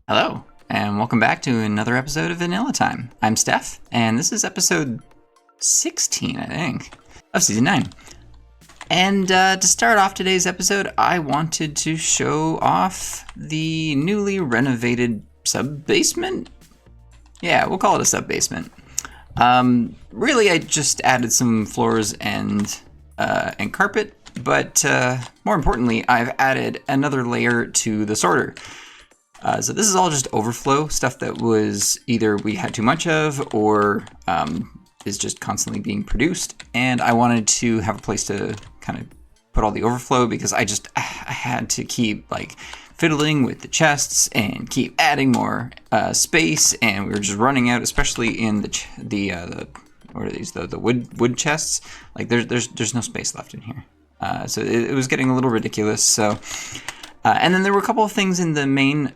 Hello, and welcome back to another episode of VanillaTyme. I'm Steph, and this is episode 16, I think, of Season 9. And to start off today's episode, I wanted to show off the newly renovated sub-basement? Yeah, we'll call it a sub-basement. Really, I just added some floors and carpet, but more importantly, I've added another layer to the sorter. So this is all just overflow stuff that was either we had too much of or is just constantly being produced. And I wanted to have a place to kind of put all the overflow because I had to keep like fiddling with the chests and keep adding more space. And we were just running out, especially in the what are these? The wood chests. Like there's no space left in here. So it was getting a little ridiculous. So. And then there were a couple of things in the main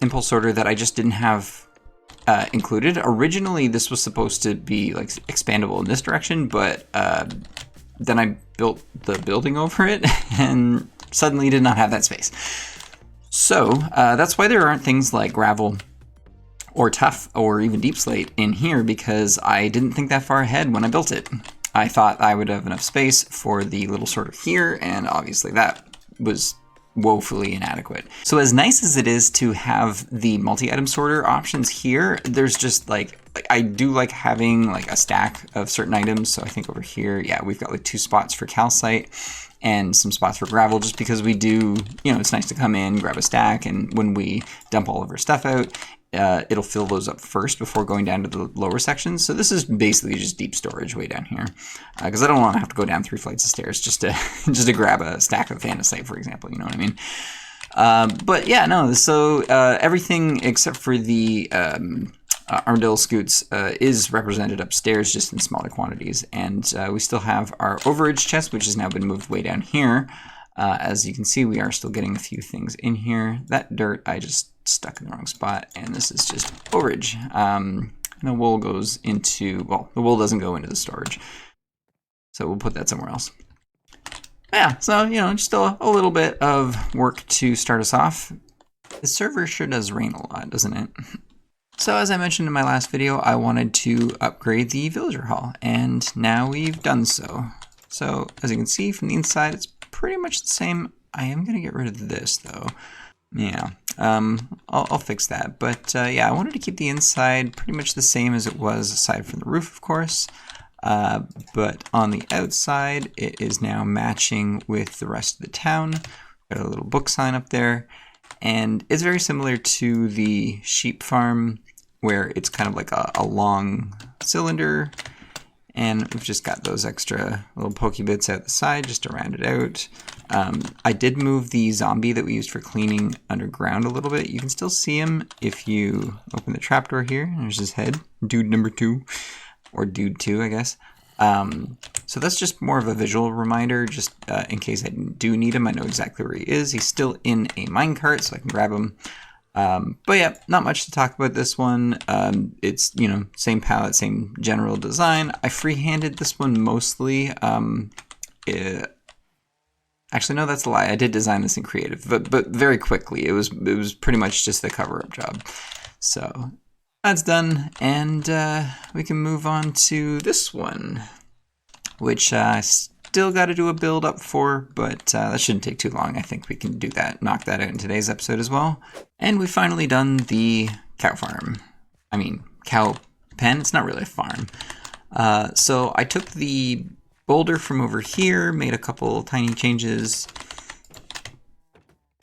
impulse sorter that I just didn't have included. Originally, this was supposed to be like expandable in this direction, but then I built the building over it and suddenly did not have that space. So that's why there aren't things like gravel or tuff or even deep slate in here, because I didn't think that far ahead when I built it. I thought I would have enough space for the little sorter here, and obviously that was woefully inadequate. So as nice as it is to have the multi-item sorter options here, there's just like I do like having like a stack of certain items. So I think over here, yeah, we've got like 2 spots for calcite and some spots for gravel, just because we do, it's nice to come in, grab a stack, and when we dump all of our stuff out, it'll fill those up first before going down to the lower sections. So this is basically just deep storage way down here, because I don't want to have to go down 3 flights of stairs just to grab a stack of andesite, for example. You know what I mean? But yeah, no. So everything except for the armadillo scoots is represented upstairs, just in smaller quantities, and we still have our overage chest, which has now been moved way down here. As you can see, we are still getting a few things in here. That dirt I just stuck in the wrong spot, and this is just overage. And the wool goes into, well, the wool doesn't go into the storage, so we'll put that somewhere else. Yeah, so, just a little bit of work to start us off. The server sure does rain a lot, doesn't it? So as I mentioned in my last video, I wanted to upgrade the villager hall, and now we've done so. So as you can see from the inside, it's pretty much the same. I am going to get rid of this though. Yeah, I'll fix that. But yeah, I wanted to keep the inside pretty much the same as it was, aside from the roof, of course. But on the outside, it is now matching with the rest of the town. Got a little book sign up there. And it's very similar to the sheep farm, where it's kind of like a long cylinder. And we've just got those extra little pokey bits out the side just to round it out. I did move the zombie that we used for cleaning underground a little bit. You can still see him if you open the trapdoor here. There's his head, dude number 2, or dude 2, I guess. So that's just more of a visual reminder, just in case I do need him. I know exactly where he is. He's still in a minecart, so I can grab him. But yeah, not much to talk about this one. It's, same palette, same general design. I freehanded this one mostly. Actually, no, that's a lie. I did design this in creative, but very quickly. It was pretty much just a cover-up job. So that's done, and we can move on to this one, which I still got to do a build up for, but that shouldn't take too long. I think we can do that, knock that out in today's episode as well. And we've finally done the cow farm. I mean, cow pen. It's not really a farm. So I took the boulder from over here, made a couple tiny changes,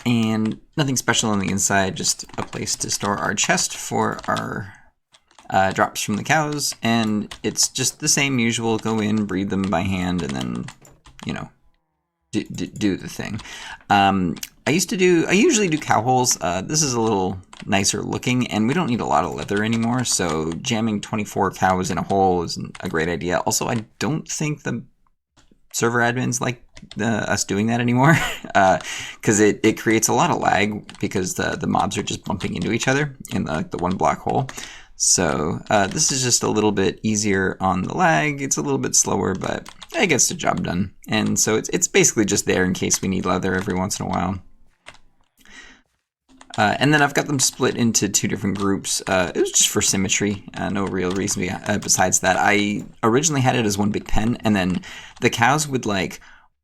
and nothing special on the inside, just a place to store our chest for our drops from the cows. And it's just the same usual, go in, breed them by hand, and then, do the thing. I usually do cow holes. This is a little nicer looking, and we don't need a lot of leather anymore, so jamming 24 cows in a hole isn't a great idea. Also, I don't think the server admins like us doing that anymore, because it creates a lot of lag, because the mobs are just bumping into each other in the one block hole. So this is just a little bit easier on the lag. It's a little bit slower, but it gets the job done. And so it's basically just there in case we need leather every once in a while. And then I've got them split into 2 different groups. It was just for symmetry, no real reason besides that. I originally had it as one big pen, and then the cows would like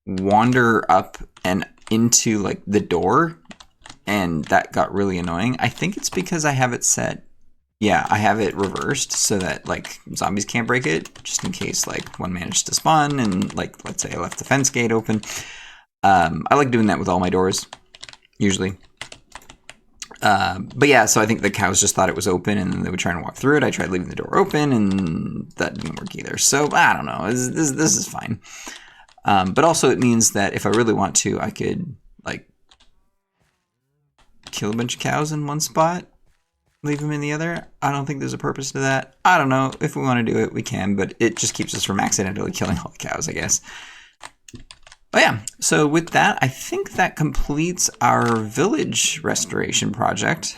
wander up and into like the door, and that got really annoying. I think it's because I have it set. Yeah, I have it reversed so that like zombies can't break it, just in case like one managed to spawn and like let's say I left the fence gate open. I like doing that with all my doors, usually. But yeah, so I think the cows just thought it was open and they would try and walk through it. I tried leaving the door open and that didn't work either. So I don't know, this is fine. But also it means that if I really want to, I could like kill a bunch of cows in one spot, leave them in the other. I don't think there's a purpose to that. I don't know. If we want to do it, we can, but it just keeps us from accidentally killing all the cows, I guess. But yeah, so with that, I think that completes our village restoration project.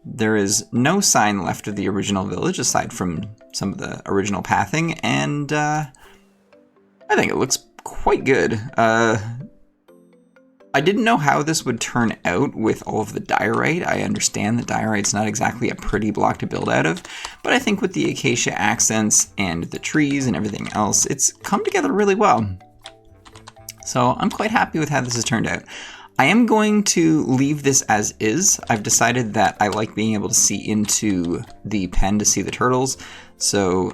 There is no sign left of the original village aside from some of the original pathing, and I think it looks quite good. I didn't know how this would turn out with all of the diorite. I understand that diorite's not exactly a pretty block to build out of, but I think with the acacia accents and the trees and everything else, it's come together really well. So I'm quite happy with how this has turned out. I am going to leave this as is. I've decided that I like being able to see into the pen to see the turtles. So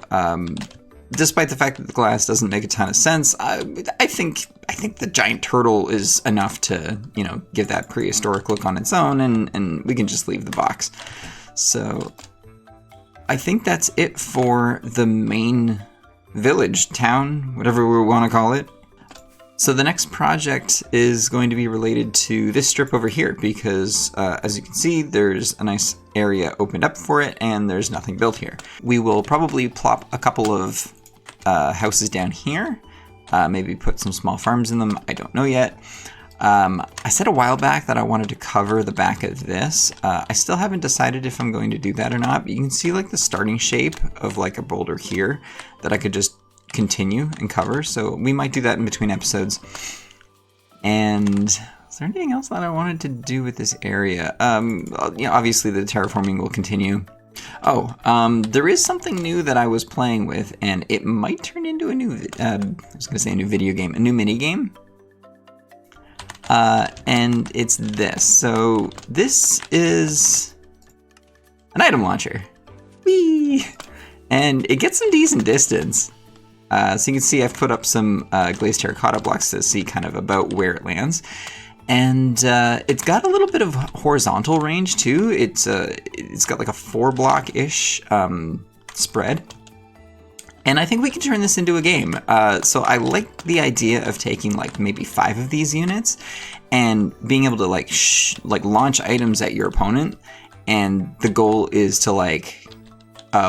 despite the fact that the glass doesn't make a ton of sense, I think the giant turtle is enough to, you know, give that prehistoric look on its own, and we can just leave the box. So I think that's it for the main village, town, whatever we want to call it. So the next project is going to be related to this strip over here because as you can see, there's a nice area opened up for it and there's nothing built here. We will probably plop a couple of houses down here, maybe put some small farms in them, I don't know yet. I said a while back that I wanted to cover the back of this. I still haven't decided if I'm going to do that or not, but you can see like the starting shape of like a boulder here that I could just continue and cover, so we might do that in between episodes. And is there anything else that I wanted to do with this area? You know, obviously the terraforming will continue. Oh, there is something new that I was playing with, and it might turn into a new, I was gonna say a new video game, a new mini game. And it's this. So this is an item launcher. Whee! And it gets some decent distance. So you can see I've put up some glazed terracotta blocks to see kind of about where it lands. And it's got a little bit of horizontal range too. It's got like a 4-block-ish spread. And I think we can turn this into a game. So I like the idea of taking like maybe 5 of these units and being able to like launch items at your opponent. And the goal is to like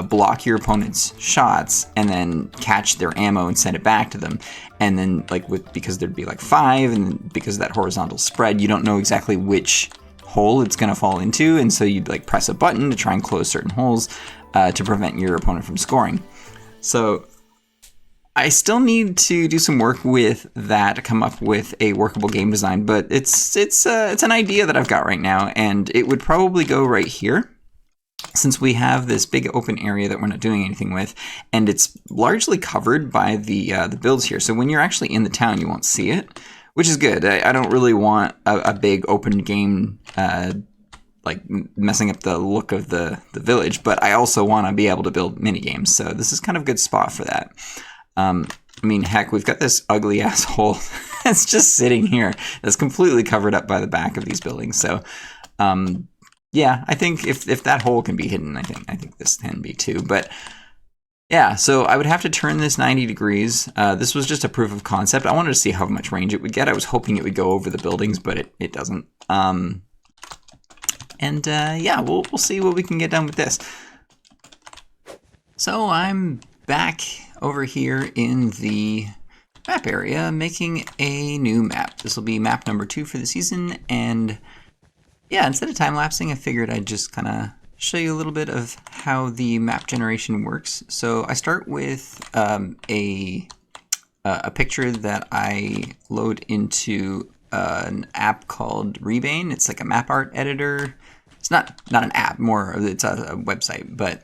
block your opponent's shots and then catch their ammo and send it back to them. And then like because there'd be like 5, and because of that horizontal spread, you don't know exactly which hole it's gonna fall into, and so you'd like press a button to try and close certain holes to prevent your opponent from scoring. So I still need to do some work with that to come up with a workable game design, but it's an idea that I've got right now, and it would probably go right here, since we have this big open area that we're not doing anything with, and it's largely covered by the builds here. So when you're actually in the town, you won't see it, which is good. I don't really want a big open game like messing up the look of the village, but I also want to be able to build mini games. So this is kind of a good spot for that. I mean, heck, we've got this ugly ass hole that's just sitting here that's completely covered up by the back of these buildings. So yeah, I think if that hole can be hidden, I think this can be too. But yeah, so I would have to turn this 90 degrees. This was just a proof of concept. I wanted to see how much range it would get. I was hoping it would go over the buildings, but it doesn't. Yeah, we'll see what we can get done with this. So I'm back over here in the map area making a new map. This will be map number 2 for the season, and yeah, instead of time-lapsing, I figured I'd just kind of show you a little bit of how the map generation works. So I start with a picture that I load into an app called Rebane. It's like a map art editor. It's not an app, it's a website, but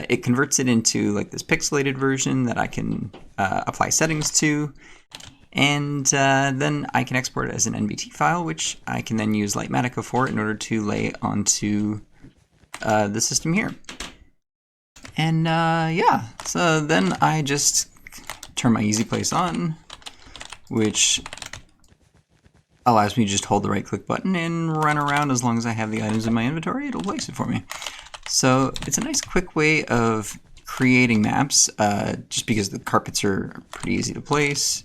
it converts it into like this pixelated version that I can apply settings to, and then I can export it as an NBT file, which I can then use Lightmatica for in order to lay onto the system here. And yeah, so then I just turn my Easy Place on, which allows me to just hold the right-click button and run around. As long as I have the items in my inventory, it'll place it for me. So it's a nice quick way of creating maps, just because the carpets are pretty easy to place.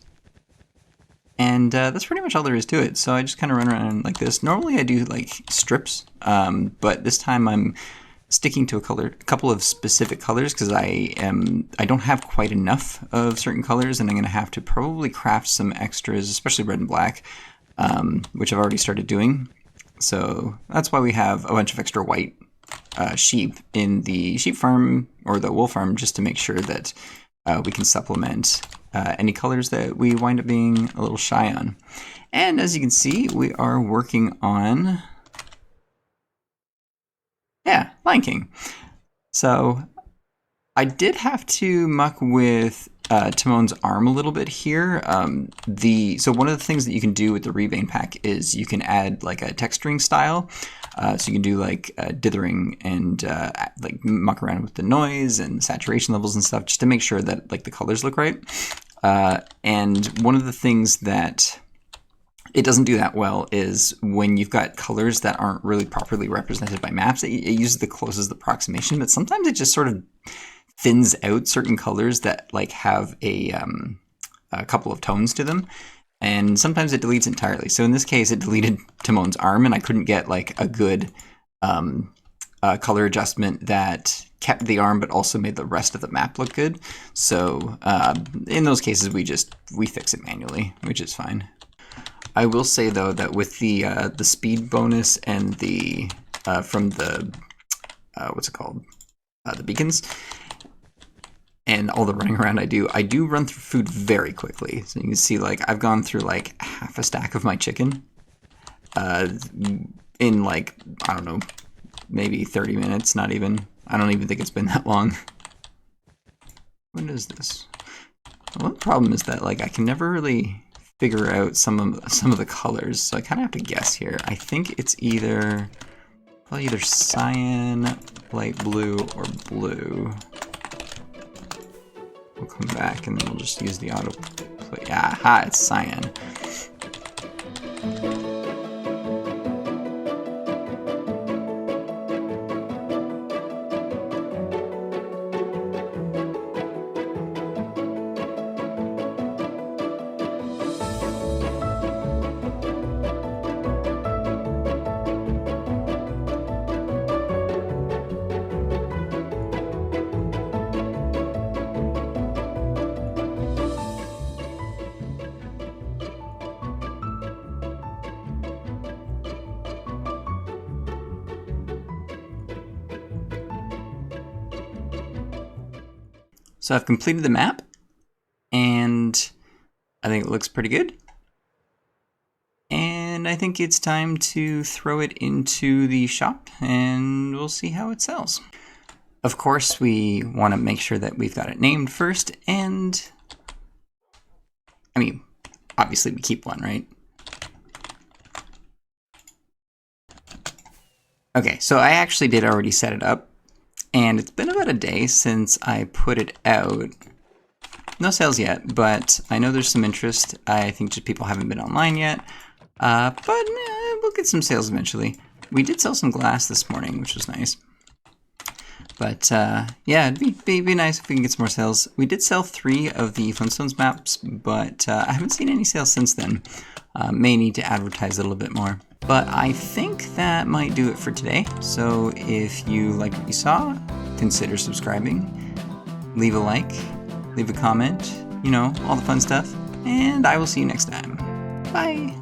And that's pretty much all there is to it. So I just kind of run around like this. Normally I do like strips, but this time I'm sticking to a couple of specific colors because I don't have quite enough of certain colors, and I'm going to have to probably craft some extras, especially red and black, which I've already started doing. So that's why we have a bunch of extra white sheep in the sheep farm or the wool farm, just to make sure that we can supplement any colors that we wind up being a little shy on. And as you can see, we are working on, yeah, Lion King. So I did have to muck with Timon's arm a little bit here. So one of the things that you can do with the Rebane pack is you can add like a texturing style. So you can do like dithering and like muck around with the noise and saturation levels and stuff, just to make sure that like the colors look right. And one of the things that it doesn't do that well is when you've got colors that aren't really properly represented by maps. It uses the closest approximation, but sometimes it just sort of thins out certain colors that like have a couple of tones to them, and sometimes it deletes entirely. So in this case, it deleted Timon's arm, and I couldn't get like a good color adjustment that kept the arm but also made the rest of the map look good. So in those cases, we fix it manually, which is fine. I will say though that with the speed bonus and the from the what's it called, the beacons, and all the running around I do run through food very quickly. So you can see like I've gone through like half a stack of my chicken in like, I don't know, maybe 30 minutes, not even. I don't even think it's been that long. What is this? Well, the problem is that like I can never really figure out some of the colors, so I kind of have to guess here. I think it's probably either cyan, light blue, or blue. We'll come back and then we'll just use the autoplay. Yeah, aha, it's cyan. So I've completed the map, and I think it looks pretty good. And I think it's time to throw it into the shop, and we'll see how it sells. Of course, we want to make sure that we've got it named first, and I mean, obviously we keep one, right? Okay, so I actually did already set it up. And it's been about a day since I put it out. No sales yet, but I know there's some interest. I think just people haven't been online yet. But we'll get some sales eventually. We did sell some glass this morning, which was nice. But yeah, it'd be nice if we can get some more sales. We did sell 3 of the Flintstones maps, but I haven't seen any sales since then. May need to advertise it a little bit more. But I think that might do it for today. So if you liked what you saw, consider subscribing, leave a like, leave a comment, you know, all the fun stuff. And I will see you next time. Bye.